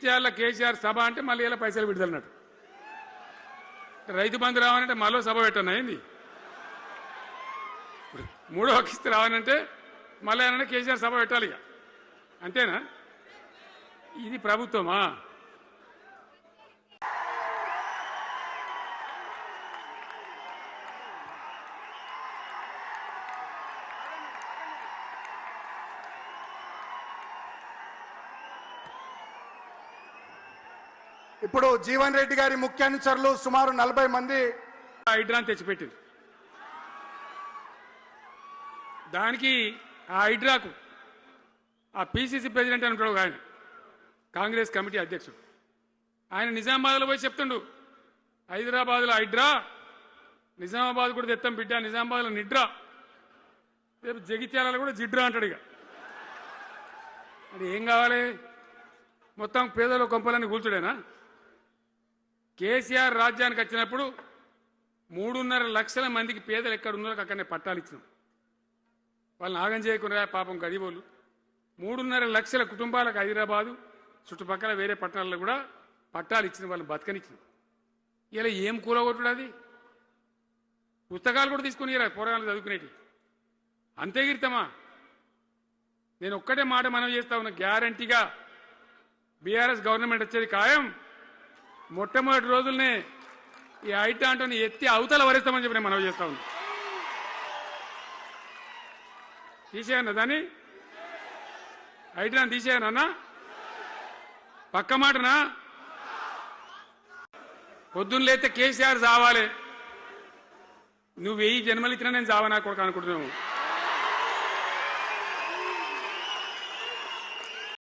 జగిత్యాల కేసీఆర్ సభ అంటే మళ్ళీ ఇలా పైసలు విడుదలన్నట్టు, రైతు బంధు రావాలంటే మళ్ళీ సభ పెట్టను అయింది, మూడో కిస్తీ రావాలంటే మళ్ళీ ఏమన్నా కేసీఆర్ సభ పెట్టాలి ఇక, అంతేనా? ఇది ప్రభుత్వమా? ఇప్పుడు జీవన్ రెడ్డి గారి ముఖ్య అనుచరులు సుమారు 40 మంది హైడ్రాని తెచ్చిపెట్టింది. దానికి ఆ హైడ్రాకు ఆ పిసిసి ప్రెసిడెంట్ అని ఉంటాడు ఆయన, కాంగ్రెస్ కమిటీ అధ్యక్షుడు, ఆయన నిజామాబాద్లో పోయి చెప్తుండు, హైదరాబాద్లో హైడ్రా, నిజామాబాద్ కూడా తెత్తాం బిడ్డ, నిజామాబాద్లో నిడ్రా, రేపు జగిత్యాలలో కూడా జిడ్రా అంటాడు. ఇక అది ఏం కావాలి? మొత్తం పేదల కొంపలన్నీ కూల్చుడేనా? కేసీఆర్ రాజ్యానికి వచ్చినప్పుడు 3.5 లక్షల మందికి పేదలు ఎక్కడ ఉన్నారో అక్కడనే పట్టాలు ఇచ్చినాం. వాళ్ళని ఆగం చేయకుండా పాపం గరీబోళ్ళు 3.5 లక్షల కుటుంబాలకు హైదరాబాదు చుట్టుపక్కల వేరే పట్టణాల్లో కూడా పట్టాలు ఇచ్చిన వాళ్ళని బతకనిచ్చిన. ఇలా ఏం కూలగొట్టుడు? అది పుస్తకాలు కూడా తీసుకుని పోరాటాలు చదువుకునేటి అంతే గిరితమా? నేను ఒక్కటే మాట మనం చేస్తా ఉన్నా, గ్యారంటీగా బీఆర్ఎస్ గవర్నమెంట్ వచ్చేది ఖాయం. మొట్టమొదటి రోజులనే ఈ ఐటా అంటోని ఎత్తి అవతల వరేస్తామని చెప్పి నేను మనవి చేస్తా ఉన్నా. తీసేయన్నా దాన్ని, ఐటాన్ని తీసేయనన్నా? పక్క మాటనా? పొద్దున్న లేస్తే కేసీఆర్ చావాలి, నువ్వు 1000 జన్మలు ఇచ్చినా నేను చావనా కొడుకు అనుకుంటున్నావు.